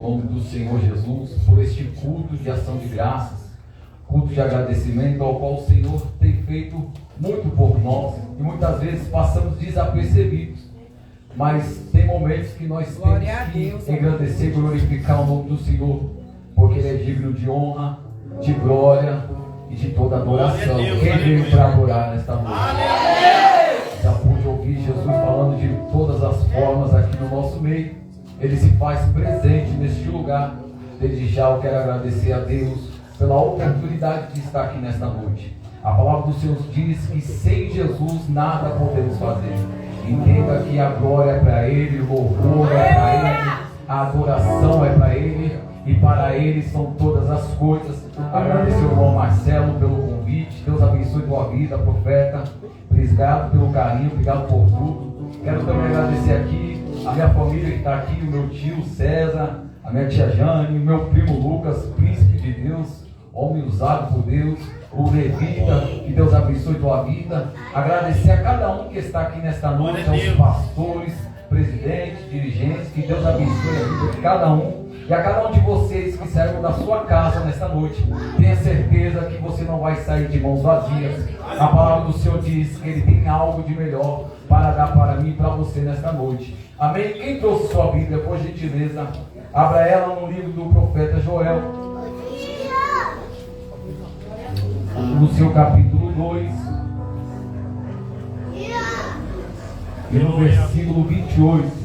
nome do Senhor Jesus por este culto de ação de graças, culto de agradecimento ao qual o Senhor tem feito muito por nós e muitas vezes passamos desapercebidos, mas tem momentos que nós temos que engrandecer e glorificar o nome do Senhor, porque Ele é digno de honra, de glória e de toda adoração. Quem veio para adorar nesta noite? Já pude ouvir Jesus falando de todas as formas aqui no nosso meio. Ele se faz presente neste lugar. Desde já eu quero agradecer a Deus pela oportunidade de estar aqui nesta noite. A palavra do Senhor diz que sem Jesus nada podemos fazer. Entenda que a glória é para Ele, o louvor é para Ele, a adoração é para Ele, e para Ele são todas as coisas. Agradecer ao irmão Marcelo pelo convite. Deus abençoe tua vida, profeta. Obrigado pelo carinho, obrigado por tudo. Quero também agradecer aqui a minha família que está aqui, o meu tio César, a minha tia Jane, o meu primo Lucas, príncipe de Deus, homem usado por Deus, o Levita, que Deus abençoe tua vida. Agradecer a cada um que está aqui nesta noite, aos pastores, presidentes, dirigentes, que Deus abençoe a vida de cada um. E a cada um de vocês que saíram da sua casa nesta noite, tenha certeza que você não vai sair de mãos vazias. A palavra do Senhor diz que Ele tem algo de melhor para dar para mim e para você nesta noite. Amém? Quem trouxe sua Bíblia, por gentileza, abra ela no livro do profeta Joel, no seu capítulo 2, e no versículo 28.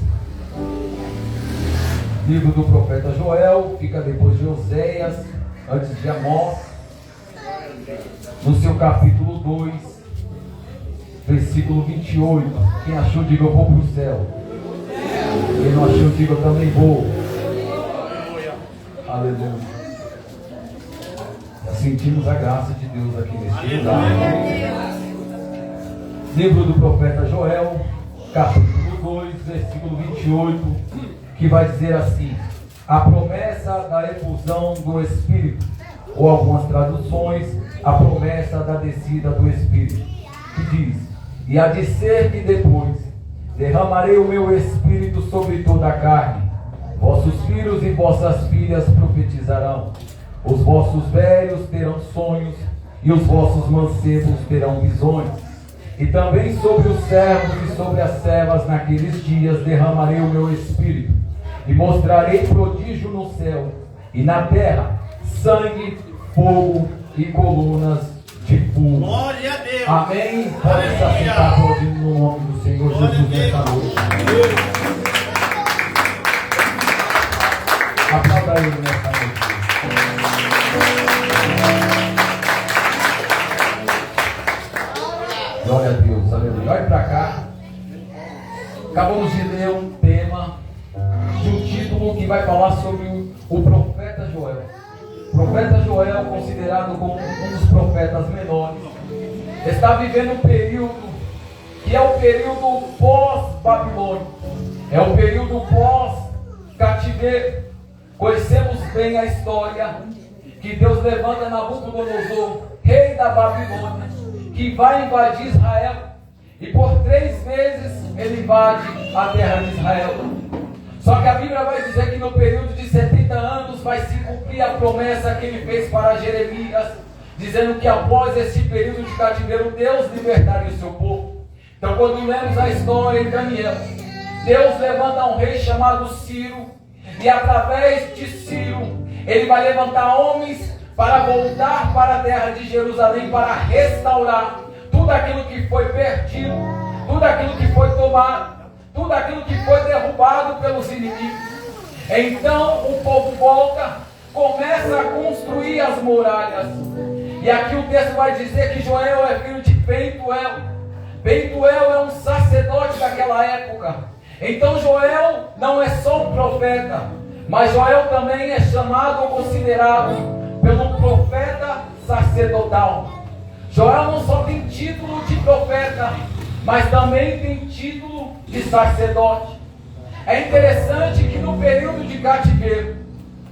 Livro do profeta Joel, fica depois de Oséias, antes de Amós, no seu capítulo 2, versículo 28. Quem achou, diga eu vou para o céu. Quem não achou, diga eu também vou. Aleluia. Já sentimos a graça de Deus aqui neste lugar. Livro do profeta Joel, capítulo 2, versículo 28. Que vai dizer assim: a promessa da efusão do Espírito, ou algumas traduções, a promessa da descida do Espírito, que diz: e há de ser que depois derramarei o meu Espírito sobre toda a carne, vossos filhos e vossas filhas profetizarão, os vossos velhos terão sonhos, e os vossos mancebos terão visões. E também sobre os servos e sobre as servas naqueles dias derramarei o meu Espírito, e mostrarei prodígio no céu e na terra, sangue, fogo e colunas de fogo. Glória a Deus. Amém? Pode estar sentado aplaudindo no nome do Senhor Jesus nesta noite. Aplauda Ele nesta noite. Glória a Deus, aleluia. Olhe para cá. Acabamos de ler um tema de um título que vai falar sobre o profeta Joel. O profeta Joel, considerado como um dos profetas menores, está vivendo um período que é o período pós-Babilônia, é o período pós-cativeiro. Conhecemos bem a história que Deus levanta Nabucodonosor, rei da Babilônia, que vai invadir Israel, e por 3 meses ele invade a terra de Israel. Só que a Bíblia vai dizer que no período de 70 anos vai se cumprir a promessa que ele fez para Jeremias, dizendo que após esse período de cativeiro, Deus libertaria o seu povo. Então, quando lemos a história em Daniel, Deus levanta um rei chamado Ciro, e através de Ciro, ele vai levantar homens para voltar para a terra de Jerusalém, para restaurar tudo aquilo que foi perdido, tudo aquilo que foi tomado, tudo aquilo que foi derrubado pelos inimigos. Então o povo volta, começa a construir as muralhas. E aqui o texto vai dizer que Joel é filho de Betuel. Betuel é um sacerdote daquela época. Então Joel não é só um profeta, mas Joel também é chamado ou considerado pelo profeta sacerdotal. Joel não só tem título de profeta, mas também tem título de sacerdote. É interessante que no período de cativeiro,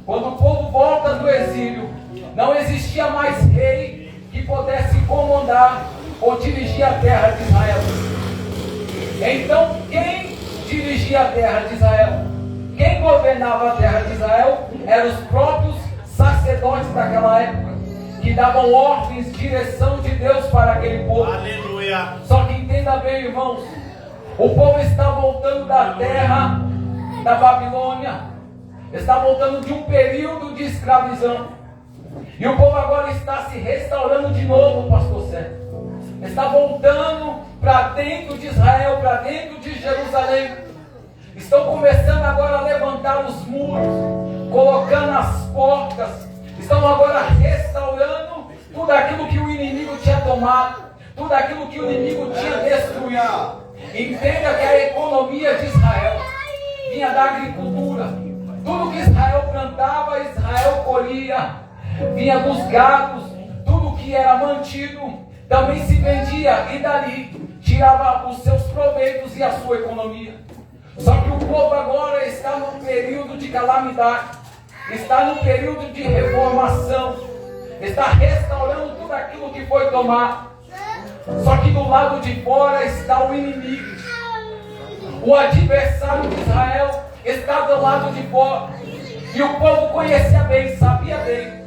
quando o povo volta do exílio, não existia mais rei que pudesse comandar ou dirigir a terra de Israel. Então, quem dirigia a terra de Israel? Quem governava a terra de Israel eram os próprios sacerdotes daquela época, que davam ordens, direção de Deus para aquele povo. Aleluia. Só que entenda bem, irmãos, o povo está voltando da terra da Babilônia, está voltando de um período de escravidão, e o povo agora está se restaurando de novo, pastor Sérgio. Está voltando para dentro de Israel, para dentro de Jerusalém. Estão começando agora a levantar os muros, colocando as portas. Estão agora restaurando tudo aquilo que o inimigo tinha tomado, tudo aquilo que o inimigo tinha destruído. Entenda que a economia de Israel vinha da agricultura. Tudo que Israel plantava, Israel colhia. Vinha dos gados, tudo que era mantido também se vendia, e dali tirava os seus proveitos e a sua economia. Só que o povo agora está num período de calamidade, está num período de reformação, está restaurando tudo aquilo que foi tomado. Só que do lado de fora está o inimigo, o adversário de Israel está do lado de fora. E o povo conhecia bem, sabia bem,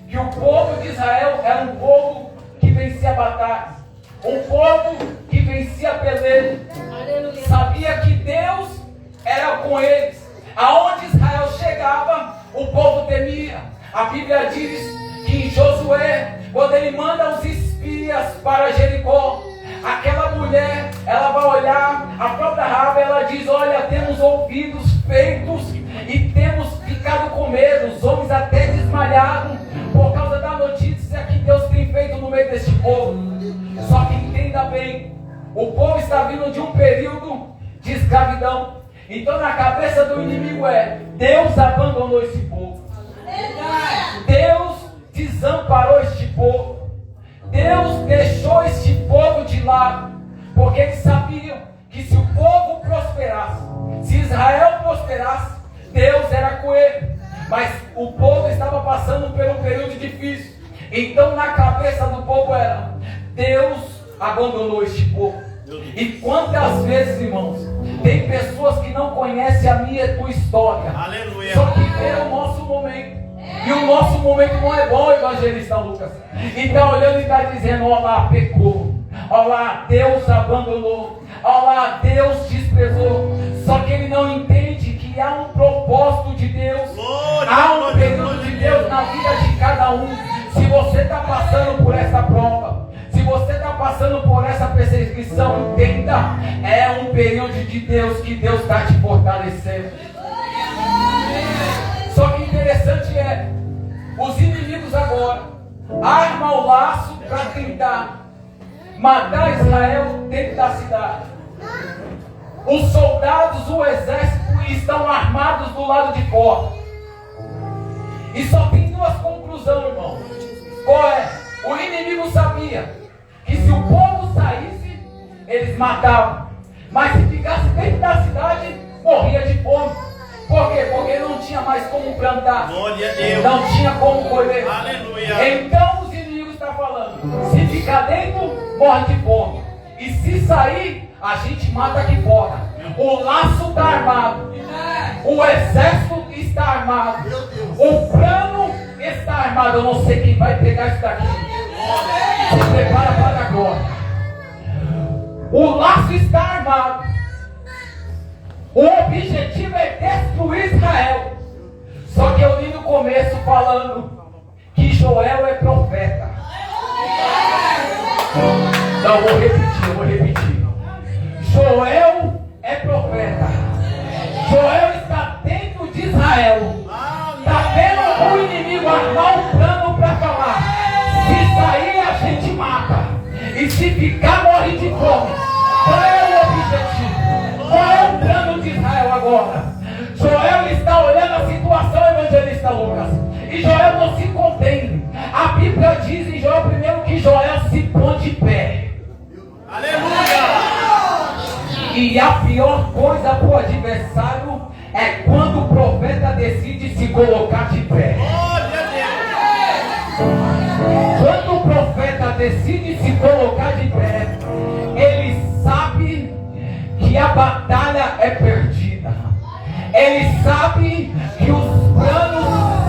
que o povo de Israel era um povo que vencia batalhas, um povo que vencia peleja. Sabia que Deus era com eles. Aonde Israel chegava, o povo temia. A Bíblia diz que em Josué, quando ele manda os espias para Jericó, aquela mulher, ela vai olhar, a própria Rabi, ela diz: olha, temos ouvidos feitos e temos ficado com medo, os homens até desmalharam por causa da notícia que Deus tem feito no meio deste povo. Só que entenda bem, o povo está vindo de um período de escravidão. Então na cabeça do inimigo é: Deus abandonou esse povo, Deus desamparou este povo, Deus deixou este povo de lado, porque eles sabiam que se o povo prosperasse, se Israel prosperasse, Deus era com ele. Mas o povo estava passando por um período difícil. Então na cabeça do povo era: Deus abandonou este povo. E quantas vezes, irmãos, tem pessoas que não conhecem a minha e a tua história. Aleluia. Só que vê o nosso momento. E o nosso momento não é bom, evangelista Lucas. E está olhando e está dizendo: ó lá, pecou. Ó lá, Deus abandonou. Ó lá, Deus desprezou. Só que ele não entende que há um propósito de Deus. Há um período de Deus na vida de cada um. Se você está passando por essa prova, se você está passando por essa perseguição, entenda, é um período de Deus, que Deus está te fortalecendo. Só que interessante é, os inimigos agora armam o laço para tentar matar Israel dentro da cidade. Os soldados, o exército estão armados do lado de fora. E só tem duas conclusões, irmão. Qual é? O inimigo sabia que se o povo saísse, eles matavam. Mas se ficasse dentro da cidade, morria de fome. Por quê? Porque não tinha mais como plantar. Glória a Deus. Não tinha como colher. Aleluia. Então os inimigos estão falando: se ficar dentro, morre de fome. E se sair, a gente mata aqui fora. O laço está armado. O exército está armado. O plano está armado. Eu não sei quem vai pegar isso daqui. Se prepara para agora. O laço está armado. O objetivo é destruir Israel. Só que eu li no começo falando que Joel é profeta. Não, eu vou repetir. Joel é profeta. Joel está dentro de Israel. Está vendo o inimigo armar um plano para falar: se sair, a gente mata. E se ficar, morre de fome. Qual é o objetivo? Qual é o plano de Israel agora? Joel está olhando a situação, evangelista Lucas. E Joel não se contém. A Bíblia diz em Joel 1 que Joel se põe de pé. Aleluia! E a pior coisa para o adversário é quando o profeta decide se colocar de pé. Quando o profeta decide se colocar de pé, ele sabe que a batalha é perdida. Ele sabe que os planos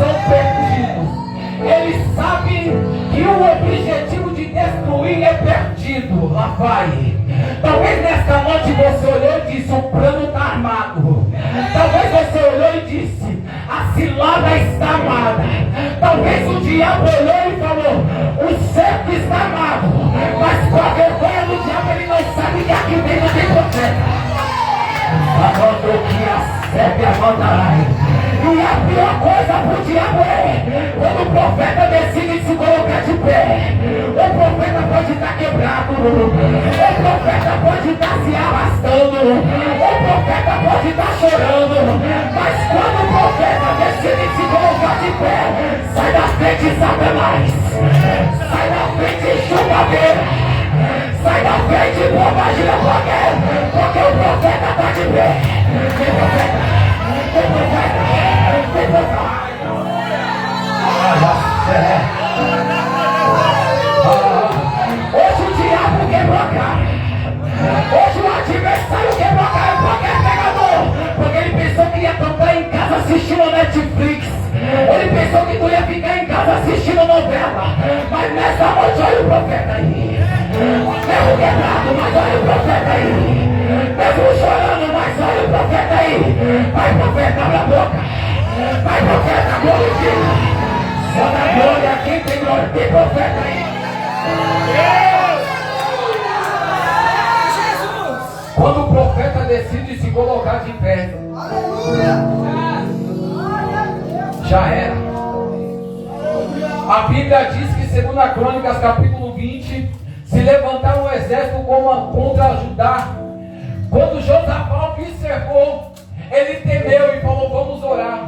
indo, lá vai. Talvez nesta noite você olhou e disse: o plano está armado. Talvez você olhou e disse: a cilada está armada. Talvez o diabo olhou e falou: o cerco está armado. Mas com a vergonha do diabo ele não sabe que aqui dentro tem profeta. Mandou que a sépia mandarai. E a pior coisa pro diabo é quando o profeta decide se colocar de pé. O profeta pode estar quebrado, o profeta pode estar se arrastando, o profeta pode estar chorando, mas quando o profeta decide se colocar de pé, sai da frente, Satanás, sai da frente, chupadeira, sai da frente, bobagem, porque o profeta está de pé. Tem profeta, tem profeta, tem profeta. Hoje o diabo quebrou a cara. Hoje o adversário quebrou a cara porque é pegador. Porque ele pensou que ia tocar em casa assistindo Netflix. Ele pensou que tu ia ficar em casa assistindo novela. Mas nessa noite olha o profeta aí. Mesmo quebrado, mas olha o profeta aí. Mesmo chorando, mas olha o profeta aí. Vai, profeta, abre a boca. Vai, profeta, glorifica. Só da glória, quem tem glória, tem profeta aí. Quando o profeta decide se colocar de pé, já era. A Bíblia diz que, segundo a Crônicas, capítulo 20, se levantaram um exército contra Judá. Quando Josafá observou, ele temeu e falou: vamos orar.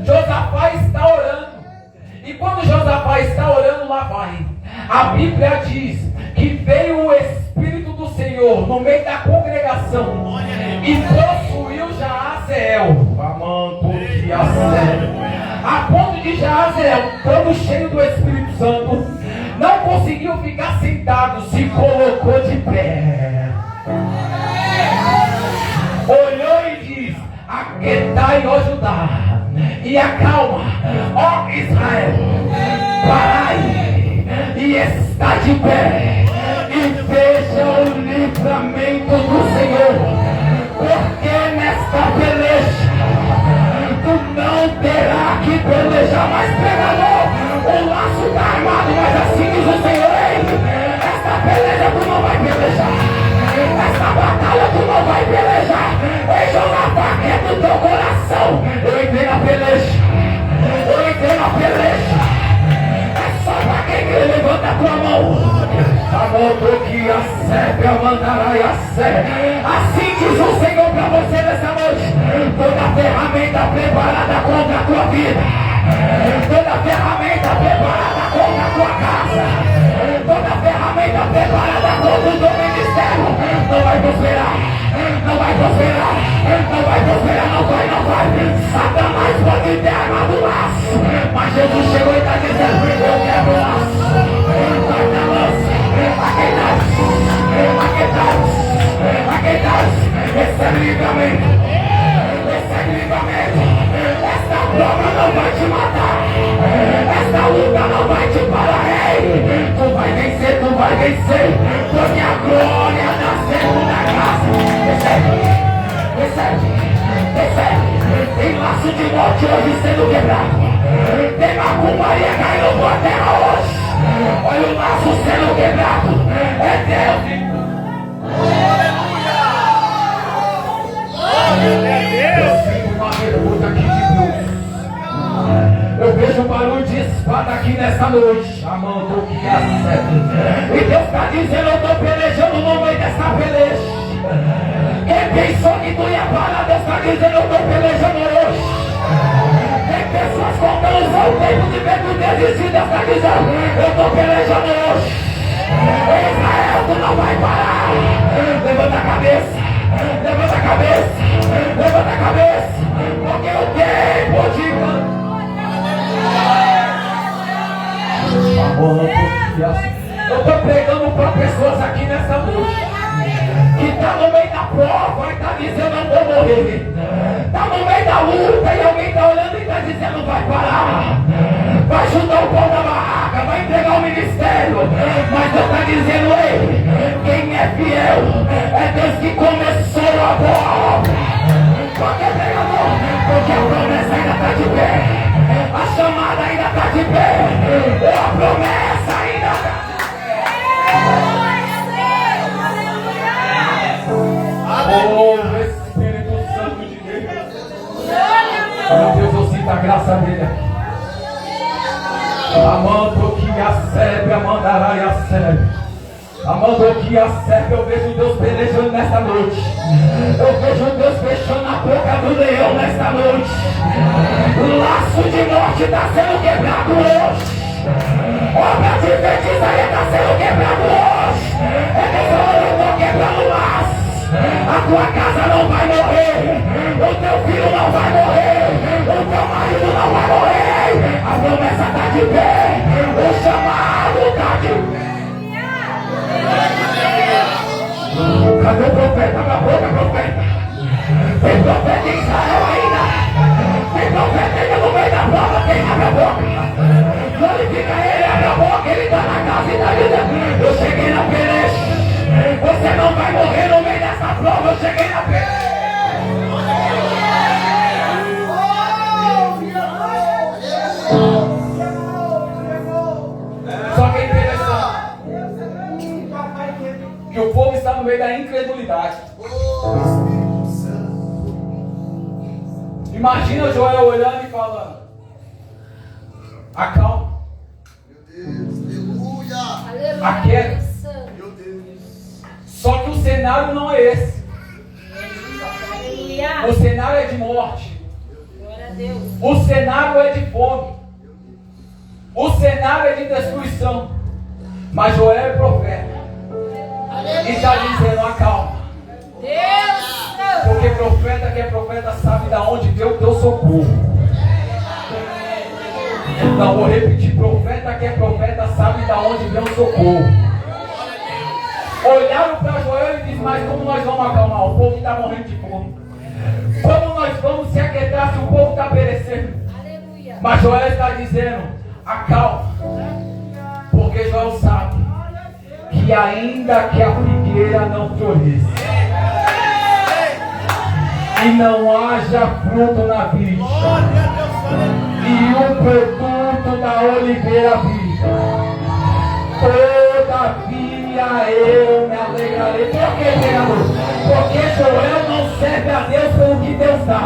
Josafá está orando. E quando Josafá está orando, lá vai. A Bíblia diz que veio o Espírito do Senhor no meio da congregação e possuiu Jaazeel, a ponto de Jaazeel, todo cheio do Espírito Santo, não conseguiu ficar sentado, se colocou de pé. Olhou e diz: aquietai, ó Judá, e acalma, ó Israel, parai e está de pé, e veja o livramento do Senhor, porque nesta peleja tu não terá que pelejar mais, pregador. O laço está armado, mas assim diz o Senhor: ei, esta peleja tu não vai pelejar, esta batalha tu não vai pelejar. Ei, Josafá, quieta o teu coração. Eu entrei na peleja, eu entrei na peleja. É só pra quem quer, levanta a tua mão. A mão que a sépia mandará e a sépia. Assim diz o Senhor pra você nessa noite: toda ferramenta preparada contra a tua vida, toda ferramenta preparada contra a tua casa, toda ferramenta preparada contra o teu ministério, não vai prosperar, não vai prosperar, não vai prosperar, não vai, não vai. Satanás pode ter armado o laço, mas Jesus chegou e está dizendo: eu quebro o laço, vai na lança, aquietai, recebe livramento, recebe livramento. Esta prova não vai te matar, esta luta não vai te parar, rei. Tu vai vencer, tu vai vencer, porque a glória da segunda casa. Recebe, recebe, recebe. Tem laço de morte hoje sendo quebrado, tem macumbaria caindo por terra hoje. Olha o laço sendo quebrado, é Deus. Eu sinto uma rebuta aqui de Deus. Eu vejo um barulho de espada aqui nessa noite. Chamando que é certo. E Deus está dizendo: eu estou pelejando no meio dessa peleja. Quem pensou que tu ia parar, Deus está dizendo: eu estou pelejando hoje. Tem pessoas contando só o tempo de ver tu desistir. Deus está dizendo: eu estou pelejando hoje. Israel, tu não vai parar. Levanta a cabeça, levanta a cabeça, levanta a cabeça, porque o tempo de eu estou pregando para pessoas aqui nessa noite que está no meio da prova e está dizendo: eu vou morrer. Está no meio da luta e alguém está olhando e está dizendo: vai parar, vai chutar o pão da barraca, vai entregar o ministério. Mas Deus está dizendo: ei, é fiel. É Deus que começou a boa obra. Porque, pregador, porque a promessa ainda está de pé. A chamada ainda está de pé. A promessa ainda está de pé. Oh, Espírito Santo de Deus. Meu Deus, eu sinto a graça dele aqui. Amando que a serve, amandará e a serve. Amando que a serve, eu vejo Deus pelejando nesta noite. Eu vejo Deus fechando a boca do leão nesta noite. O laço de morte está sendo quebrado hoje. Obra de feitiçaria está sendo quebrado hoje. Eu estou quebrando o laço. A tua casa não vai morrer. O teu filho não vai morrer. O teu marido não vai morrer. A promessa está de pé. O chamado está de pé. Cadê o profeta? Abra a boca, profeta. Tem profeta em Israel ainda. Tem profeta ainda no meio da prova. Quem abre a boca? Glorifica ele, abre a boca. Ele está na casa e está dizendo: eu cheguei na peleja. Você não vai morrer no meio dessa prova. Eu cheguei na peleja. Só que é interessante que o povo está no meio da incredulidade. Imagina Joel olhando e falando: acalma, aquieta. Só que o cenário não é esse. O cenário é de morte. O cenário é de fome. O cenário é de destruição. Mas Joel é profeta e está dizendo: acalma. Porque profeta que é profeta sabe de onde veio o teu socorro. Não, vou repetir: profeta que é profeta sabe de onde veio o socorro. Olharam para Joel e disse: mas como nós vamos acalmar? O povo está morrendo de fome. Como nós vamos se aquietar se o povo está perecendo? Mas Joel está dizendo: acalma. Porque Joel sabe que ainda que a figueira não floresça e não haja fruto na vide, e o produto da oliveira viva, todavia eu me alegrarei. Por que, Deus? Porque Joel não serve a Deus pelo que Deus dá.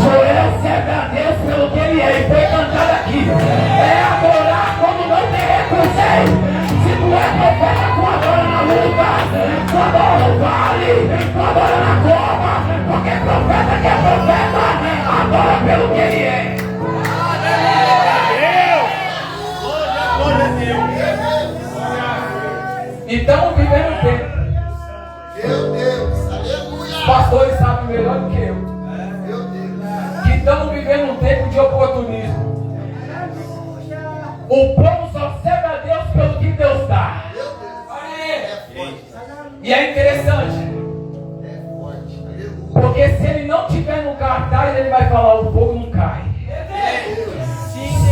Joel serve a Deus pelo que ele é. E foi cantado aqui: é adorar quando não tem recurso. Se tu é profeta, tu adora na luta, tu adora no vale, tu adora na cova. Porque profeta que é profeta adora pelo que ele é. Então vivendo um tempo. Meu Deus, aleluia. Pastores sabem melhor do que eu. Que estamos vivendo um tempo de oportunismo. O povo só serve a Deus pelo que Deus dá. E é interessante, porque se ele não tiver no cartaz, ele vai falar: o fogo não cai.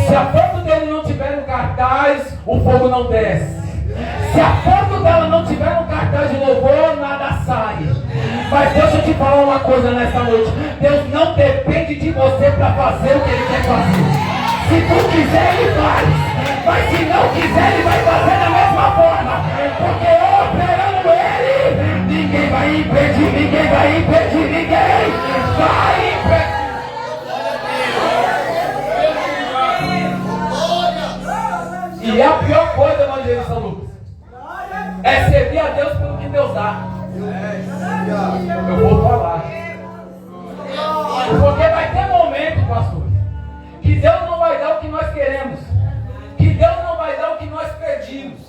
Se a foto dele não tiver no cartaz, o fogo não desce. Se a foto dela não tiver no cartaz de louvor, nada sai. Mas deixa eu te falar uma coisa nessa noite: Deus não depende de você para fazer o que Ele quer fazer. Se tu quiser, Ele faz. Mas se não quiser, Ele vai fazer da mesma forma. Porque operando Ele, ninguém vai impedir, ninguém vai impedir, ninguém vai impedir. E a pior coisa, evangelista Lucas, é servir a Deus pelo que Deus dá. Eu vou falar. Porque vai ter momento, pastor, que Deus não vai dar o que nós queremos, que Deus não vai dar o que nós pedimos.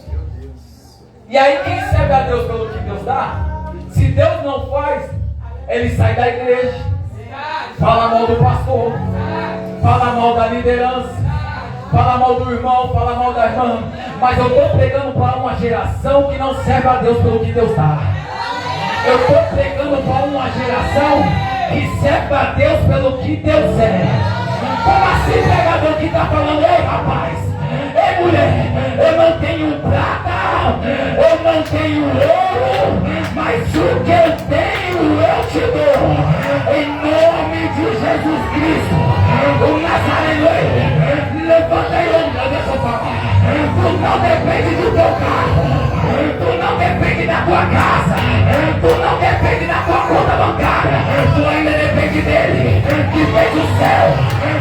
E aí quem serve a Deus pelo que Deus dá, se Deus não faz, ele sai da igreja, fala mal do pastor, fala mal da liderança, fala mal do irmão, fala mal da irmã. Mas eu estou pregando para uma geração que não serve a Deus pelo que Deus dá. Eu estou pregando para uma geração que serve a Deus pelo que Deus é. Como assim, pregador que está falando? Ei, rapaz, ei, mulher, eu não tenho prata, eu não não tenho ouro, mas o que eu tenho eu te dou. Em nome de Jesus Cristo, o Nazareno, levanta e anda, deixa eu falar. Tu não depende do teu carro, tu não depende da tua casa, tu não depende da tua conta bancária, tu ainda depende dele, que fez o céu,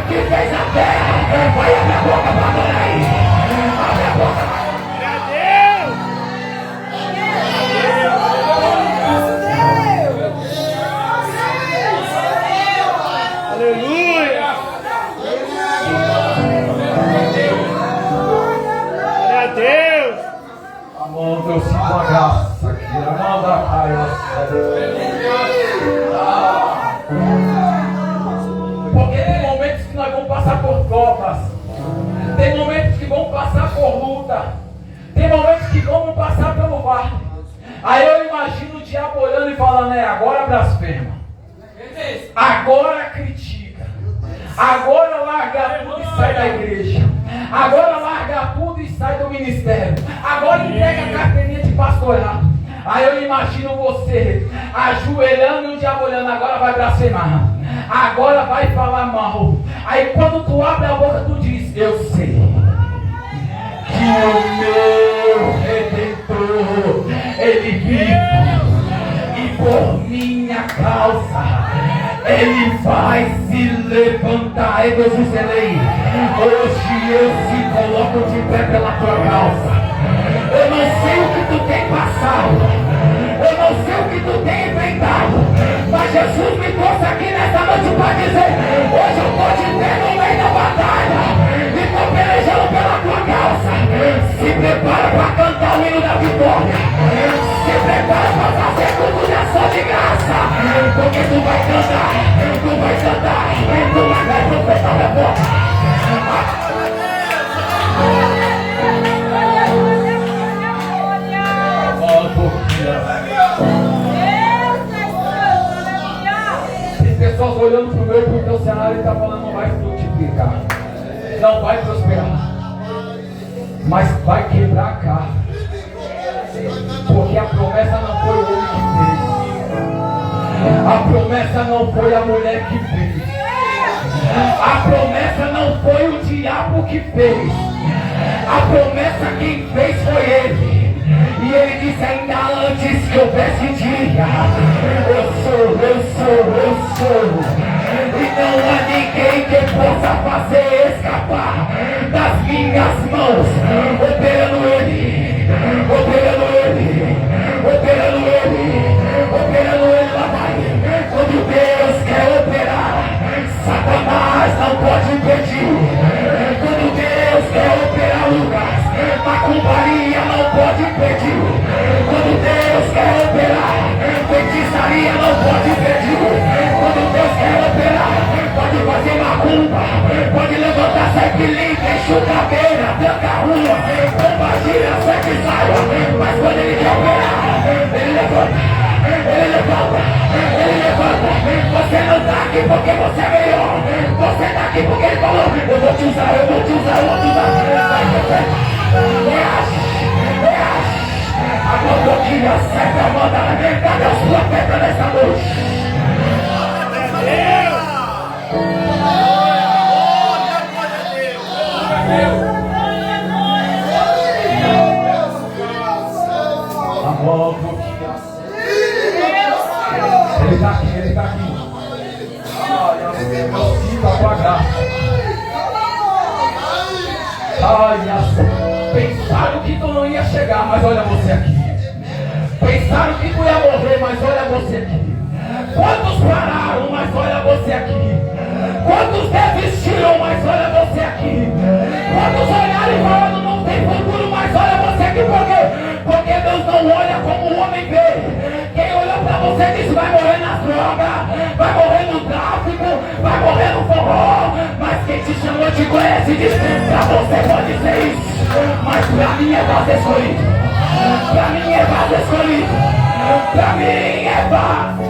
que fez a terra. Vai abrir a boca pra adorar aí. Abre a boca. Aleluia! Glória a Deus! Amor, eu sinto uma graça aqui. Amanda, Pai, porque tem momentos que nós vamos passar por provas, tem momentos que vamos passar por luta, tem momentos que vamos passar pelo barco. Aí eu imagino o diabo olhando e falando: agora blasfema, agora critica, agora larga tudo e sai da igreja, agora larga tudo e sai do ministério, agora entrega a carteirinha de pastorado. Aí eu imagino você ajoelhando e o diabo olhando: agora vai blasfemar, agora vai falar mal. Aí quando tu abre a boca, tu diz: eu sei que o meu Redentor, ele vive, e por minha causa ele vai se levantar. Deus Zelei, hoje eu se coloco de pé pela tua causa. Eu não sei o que tu tem passado, eu não sei o que tu tem enfrentado, mas Jesus me trouxe aqui nessa noite para dizer: hoje eu estou te vendo no meio da batalha e estou pelejando pela tua causa. Se prepara para cantar o hino da vitória, se prepara para fazer tudo de ação de graça, porque tu vai cantar, tu vai cantar, tu vai profetizar minha boca. Tem pessoas olhando para o meu e para o teu cenário e está falando: não vai multiplicar, não vai prosperar, mas vai quebrar a cara, porque a promessa não foi o homem que fez, a promessa não foi a mulher que fez, a promessa não foi o diabo que fez, a promessa quem fez foi ele. E ele disse ainda antes que houvesse dia: eu sou. E não há ninguém que possa fazer escapar das minhas mãos. Operando ele lá vai. Quando Deus quer operar, Satanás não pode impedir. Quando Deus quer operar lugares, macumbaria não pode impedir. Quando Deus quer operar, feitiçaria não pode impedir. Quando Deus quer operar, pode fazer macumba, pode levantar sete limpa, enxugadeira, tranca a rua, compartilha, sete saia. Mas quando ele quer operar, ele levanta. Você não está aqui porque você é melhor, você está aqui porque ele falou: eu vou te usar. Vai você, reage. A boquinha sempre manda. Cadê os profetas nessa noite? Ele está aqui. Eu sinto a tua graça. Pensaram que tu não ia chegar, mas olha você aqui. Pensaram que tu ia morrer, mas olha você aqui. Quantos pararam, mas olha você aqui. Quantos desistiram, mas olha você aqui. Quantos olharam e falaram: não tem futuro, mas olha você aqui. Por quê? Porque Deus não olha como o homem vê. Quem olhou pra você disse: vai morrer nas drogas, vai morrer no tráfico, vai morrer no forró. Mas quem te chamou te conhece e diz: pra você pode ser isso, mas pra mim é vaso escolhido. Pra mim é vaso escolhido. Pra mim é vaso.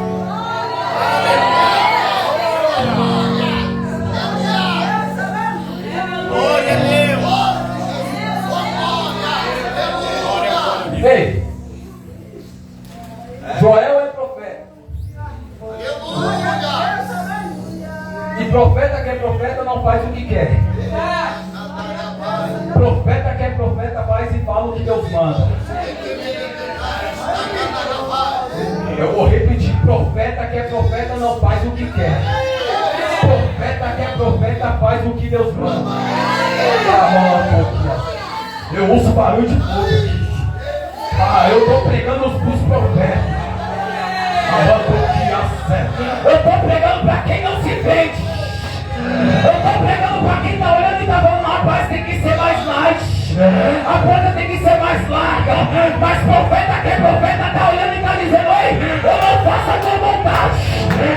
Glória a Deus. Ei, que quer. Profeta que é profeta faz e fala o que Deus manda. Eu vou repetir, profeta que é profeta não faz o que quer. Profeta que é profeta faz o que Deus manda. Eu ouço barulho de fogo aqui. Eu estou pregando os profetas. Eu estou pregando para quem não se vende. Eu estou pregando para quem está olhando e está falando, rapaz, tem que ser mais light. A porta tem que ser mais larga. Mas profeta que é profeta está olhando e está dizendo, ei, eu não faço a tua vontade.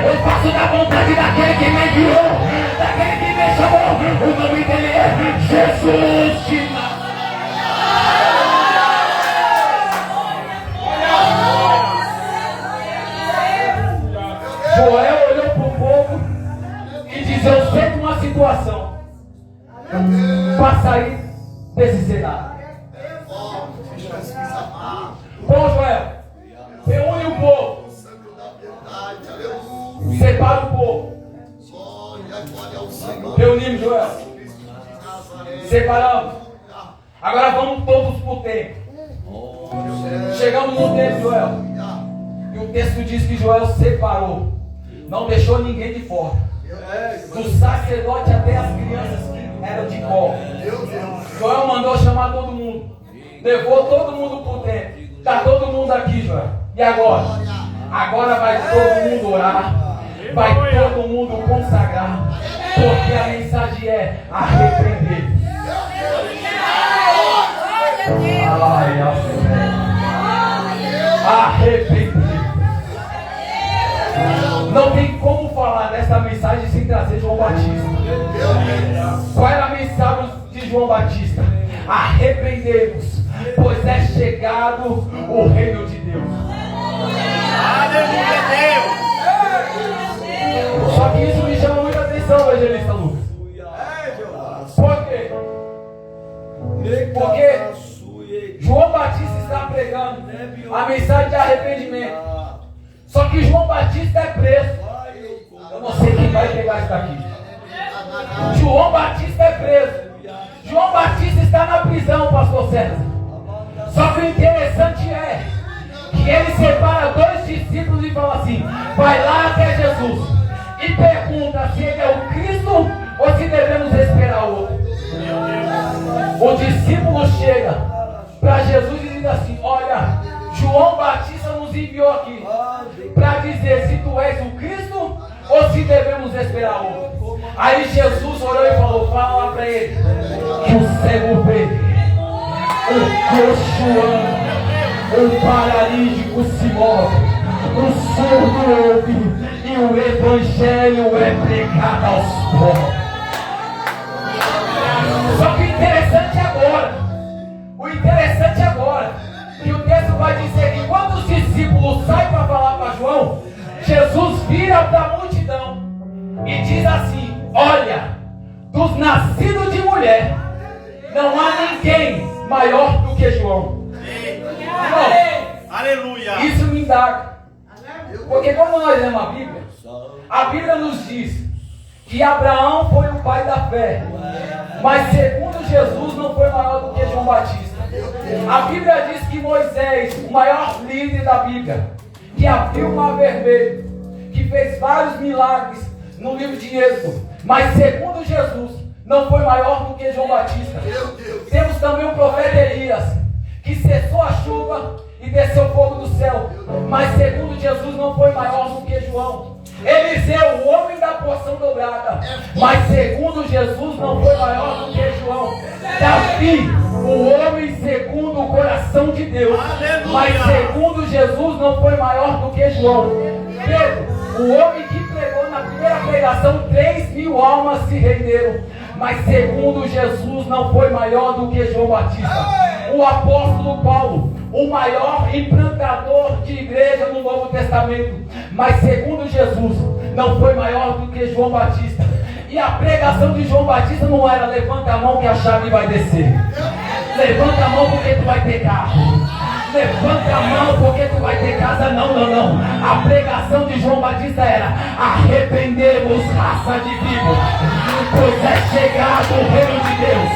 Eu faço da vontade daquele que me enviou, daquele que me chamou. O nome dele é Jesus de Nazaré. Joel olhou para o povo e disse, eu sei de uma situação para sair desse cenário. Bom, Joel, reúne o povo, separa o povo. Reunimos, Joel, separamos. Agora vamos todos para o templo. Chegamos no templo, Joel, e o texto diz que Joel separou, não deixou ninguém de fora, do sacerdote até as crianças que eram de colo. Joel mandou chamar todo mundo, levou todo mundo para o templo. Está todo mundo aqui, Joel. E agora? Agora vai todo mundo orar, vai todo mundo consagrar, porque a mensagem é arrepender. Arrepender. Não tem como falar dessa mensagem sem trazer João Batista. Qual era a mensagem de João Batista? Arrependemos, pois é chegado o reino de Deus. Aleluia, Deus. Só que isso me chama muita atenção, evangelista Lucas. Por quê? Porque João Batista está pregando a mensagem de arrependimento. Só que João Batista é preso. Eu não sei quem vai pegar isso daqui. João Batista é preso. João Batista está na prisão, pastor César. Só que o interessante é que ele separa dois discípulos e fala assim, vai lá até Jesus e pergunta se ele é o Cristo ou se devemos esperar o outro. O discípulo chega para Jesus e diz assim, olha, João Batista nos enviou aqui para dizer se tu és o Cristo ou se devemos esperar outro. Aí Jesus orou e falou, fala lá para ele que o cego vê, o coxo anda, o paralítico se move, o surdo ouve e o evangelho é pregado aos pobres. Só que o interessante agora, que o texto vai dizer que quando os discípulos saem para falar para João, Jesus vira para a multidão e diz assim, olha, dos nascidos de mulher, não há ninguém maior do que João. Aleluia. Isso me indaga. Porque quando nós lemos a Bíblia nos diz que Abraão foi o pai da fé, mas segundo Jesus não foi maior do que João Batista. A Bíblia diz que Moisés, o maior líder da Bíblia, que abriu o mar vermelho, que fez vários milagres no livro de Êxodo, mas segundo Jesus não foi maior do que João Batista. Temos também o profeta Elias, que cessou a chuva e desceu fogo do céu, mas segundo Jesus não foi maior do que João. Eliseu, o homem da porção dobrada, mas segundo Jesus não foi maior do que João. Davi, o homem segundo o coração de Deus, mas segundo Jesus não foi maior do que João. Pedro, o homem que pregou na primeira pregação, 3.000 almas se renderam, mas segundo Jesus não foi maior do que João Batista. O apóstolo Paulo, o maior implantador de igreja no Novo Testamento, mas segundo Jesus não foi maior do que João Batista. E a pregação de João Batista não era levanta a mão que a chave vai descer, levanta a mão porque tu vai ter carro, Levanta a mão porque tu vai ter casa. Não, não, não. A pregação de João Batista era: arrependemos, raça de víbora, pois é chegado o reino de Deus.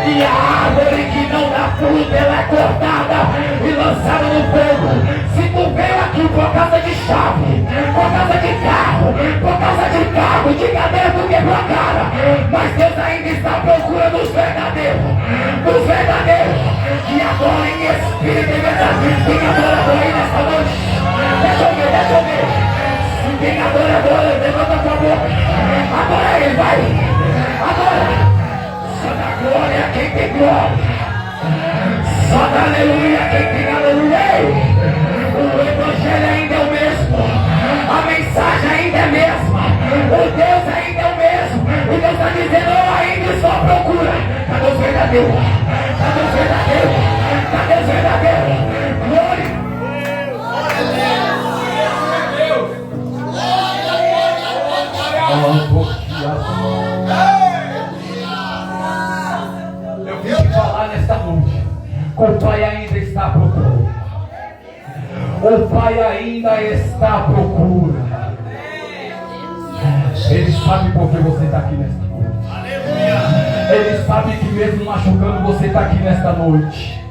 E a árvore que não dá fruto, ela é cortada e lançada no fogo. Se tu veio aqui por causa de chave, por causa de carro, de cadeira, tu quebrou a cara. Mas Deus ainda está à procura dos verdadeiros. Que adoram em espírito e verdade. Quem adorador aí nessa noite? Deixa eu ver. Quem adorador, levanta a tua boca. Adora ele, vai. Adora. Só da glória quem tem glória. Só da aleluia quem tem aleluia. O evangelho ainda é o mesmo. A mensagem ainda é a mesma. O Deus ainda é o mesmo. E Deus está dizendo: eu ainda estou à procura. Cadê os verdadeiros? Glória. Eu vim te falar nesta noite: o Pai ainda está à procura. O Pai ainda está à procura. Ele sabe por que você está aqui nesta noite. Ele sabe que mesmo machucando você está aqui nesta noite.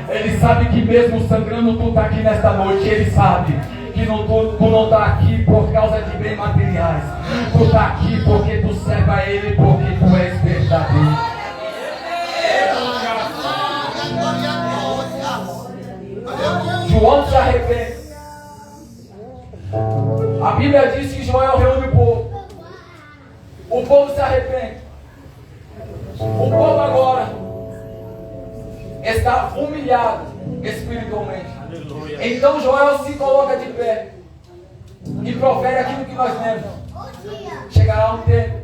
Ele sabe que mesmo sangrando tu está aqui nesta noite. Ele sabe que tu não está aqui por causa de bens materiais. Tu está aqui porque tu serve a Ele, porque tu és verdadeiro. João se arrepende. A Bíblia diz que Joel reúne o povo. O povo se arrepende. O povo agora está humilhado espiritualmente. Então Joel se coloca de pé e profere aquilo que nós lemos. Chegará um tempo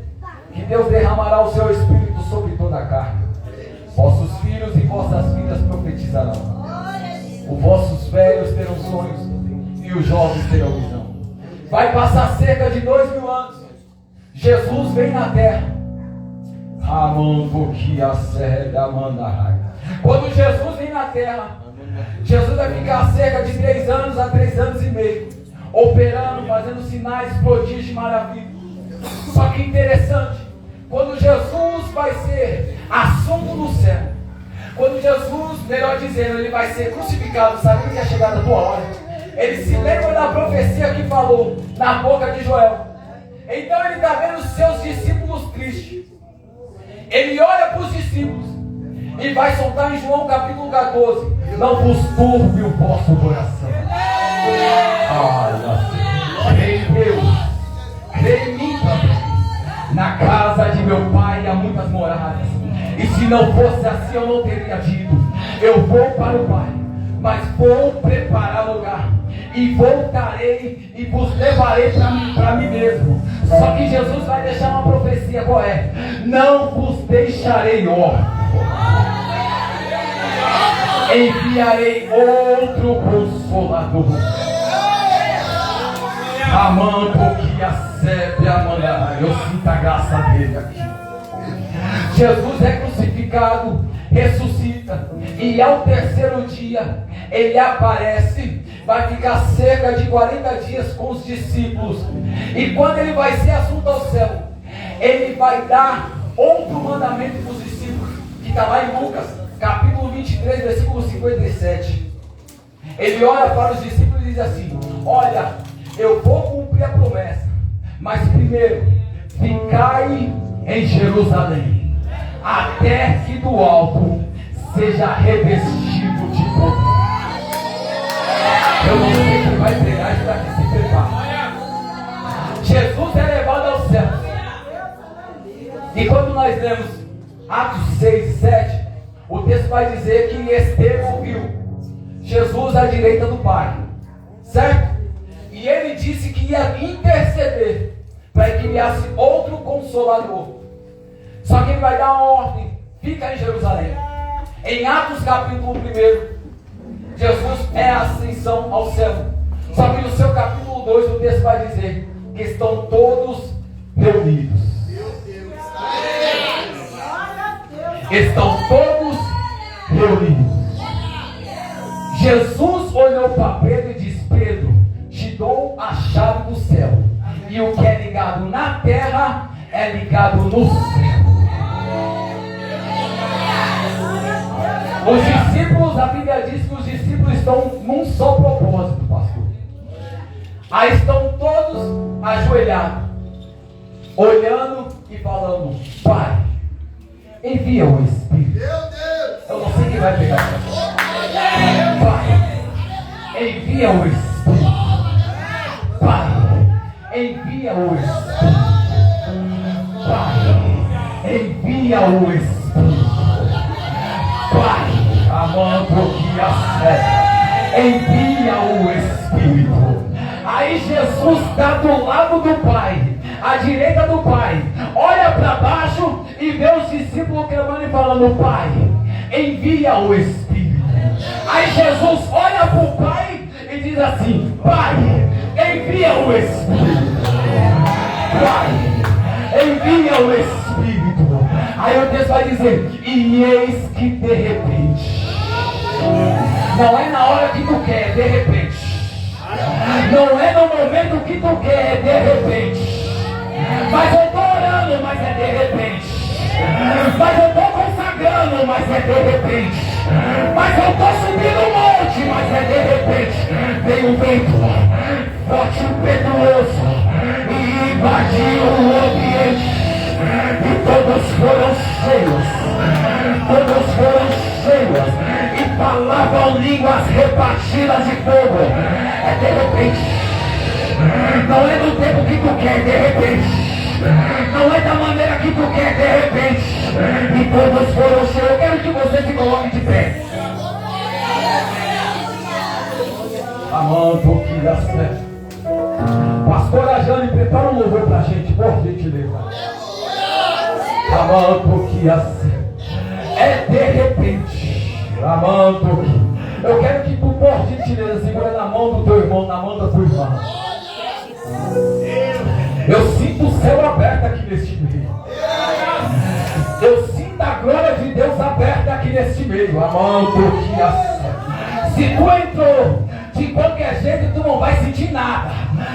que Deus derramará o seu espírito sobre toda a carne. Vossos filhos e vossas filhas profetizarão. Os vossos velhos terão sonhos e os jovens terão visão. Vai passar cerca de 2000 anos. Jesus vem na terra. Quando Jesus vem na terra, Jesus vai ficar cerca de 3 anos a 3 anos e meio, operando, fazendo sinais, prodígios e maravilhas. Só que interessante, quando Jesus vai ser assunto no céu, quando Jesus, melhor dizendo, ele vai ser crucificado, sabendo que é chegada a tua hora, ele se lembra da profecia que falou na boca de Joel. Então ele está vendo os seus discípulos tristes. Ele olha para os discípulos e vai soltar em João capítulo 14: não vos turbe o vosso coração. Crê em Deus, crê em mim também. Na casa de meu pai há muitas moradas, e se não fosse assim eu não teria dito: eu vou para o Pai, mas vou preparar lugar, e voltarei e vos levarei para mim mesmo. Só que Jesus vai deixar uma profecia: qual é? Não vos deixarei órfãos, enviarei outro Consolador. Amando que a sebe amanhã. Eu sinto a graça dele aqui. Jesus é crucificado, ressuscita, e ao terceiro dia ele aparece. Vai ficar cerca de 40 dias com os discípulos. E quando ele vai ser assunto ao céu, ele vai dar outro mandamento para os discípulos, que está lá em Lucas, capítulo 23, versículo 57. Ele olha para os discípulos e diz assim: olha, eu vou cumprir a promessa, mas primeiro, ficai em Jerusalém, até que do alto seja revestido de poder. Eu não sei quem vai pregar, está aqui, se prepara. Jesus é levado ao céu. E quando nós lemos Atos 6 e 7, o texto vai dizer que Estevão viu Jesus à direita do Pai, certo? E ele disse que ia interceder para que enviasse outro Consolador. Só que ele vai dar uma ordem: fica em Jerusalém. Em Atos capítulo 1, Jesus é a ascensão ao céu. Só que no seu capítulo 2 o texto vai dizer que estão todos reunidos. Estão todos reunidos. Jesus olhou para Pedro e disse: Pedro, te dou a chave do céu, e o que é ligado na terra é ligado no céu. Os discípulos, a Bíblia diz que os discípulos estão num só propósito, pastor. Aí estão todos ajoelhados, olhando e falando: Pai, envia o Espírito. Meu Deus. Eu não sei quem vai pegar essa. Pai, envia o Espírito. Pai, envia o Espírito. Pai, envia o Espírito. Pai, amando que acerta, envia o Espírito. Aí Jesus está do lado do Pai, à direita do Pai, olha para baixo e vê os discípulos clamando e falando: Pai, envia o Espírito. Aí Jesus olha para o Pai e diz assim: Pai, envia o Espírito. Pai, envia o Espírito. Aí o texto vai dizer: e eis que de repente, não é na hora que tu quer, é de repente. Não é no momento que tu quer, é de repente. Mas eu estou orando, mas é de repente. Mas eu estou consagrando, mas é de repente. Mas eu estou subindo um monte, mas é de repente. Veio um vento forte e impetuoso e invadiu o ambiente. E todos foram cheios. Todos foram cheios. E falavam línguas repartidas de fogo. É de repente. Não é no tempo que tu quer, de repente. Não é da maneira que tu quer, de repente. E todos foram cheios. Eu quero que você se coloque de pé. Amando que dá certo. Pastora Jane, prepara um louvor pra gente, por gentileza. Amando que é de repente. Amando que. Eu quero que tu, por gentileza, segura na mão do teu irmão, na mão da tua irmã. Eu sinto o céu aberto aqui neste meio. Eu sinto a glória de Deus aberta aqui neste meio. Amando que se tu entrou de qualquer jeito, tu não vai sentir nada.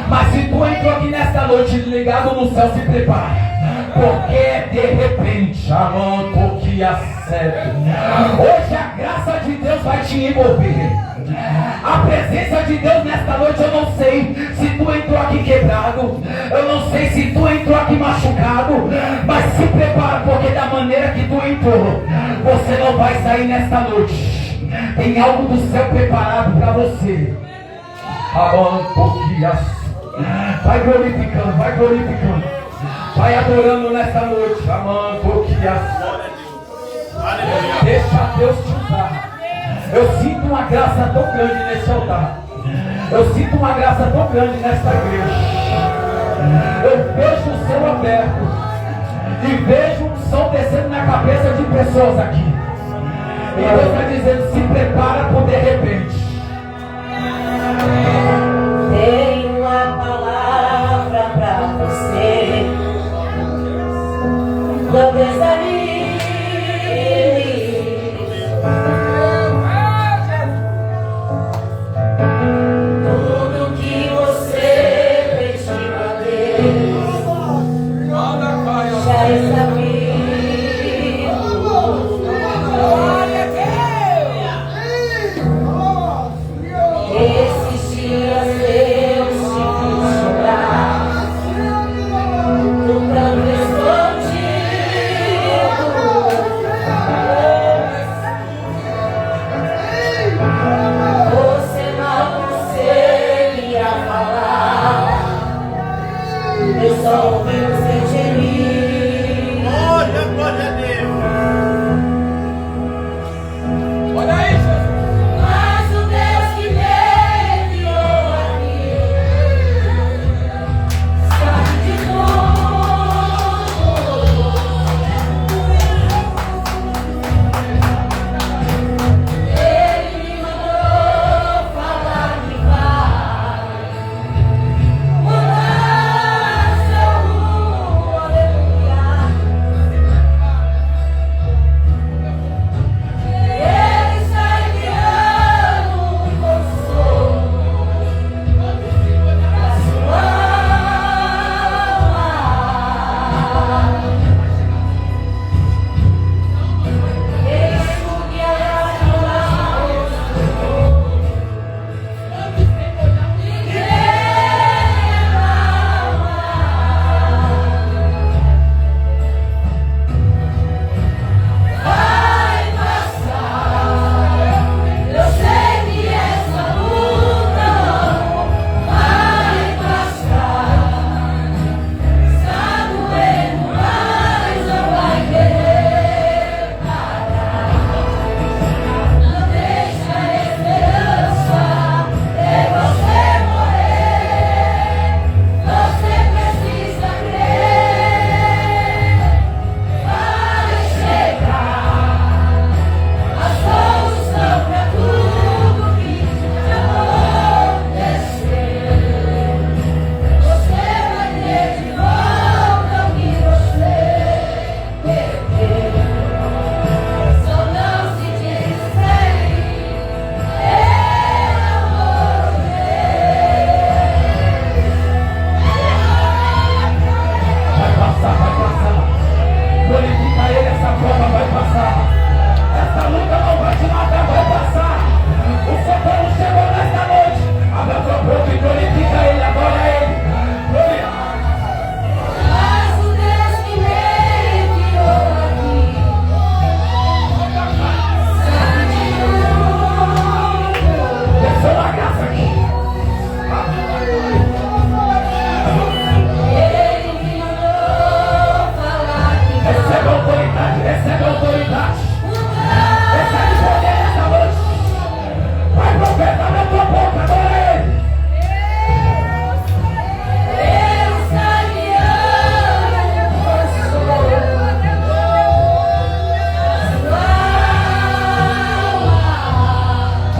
Mas se tu entrou aqui nesta noite ligado no céu, se prepara. Porque de repente, amando que acerta. Hoje a graça de Deus vai te envolver. A presença de Deus nesta noite, eu não sei se tu entrou aqui quebrado, eu não sei se tu entrou aqui machucado, mas se prepara, porque da maneira que tu entrou, você não vai sair nesta noite. Tem algo do céu preparado para você. Amando que acerta. Vai glorificando, vai glorificando. Vai adorando nesta noite, amando que acerta. Deixa Deus te usar. Eu sinto uma graça tão grande nesse altar. Eu sinto uma graça tão grande nesta igreja. Eu vejo o céu aberto e vejo um som descendo na cabeça de pessoas aqui. E Deus está dizendo: se prepara por de repente. Tenho uma palavra para você. Não desanime.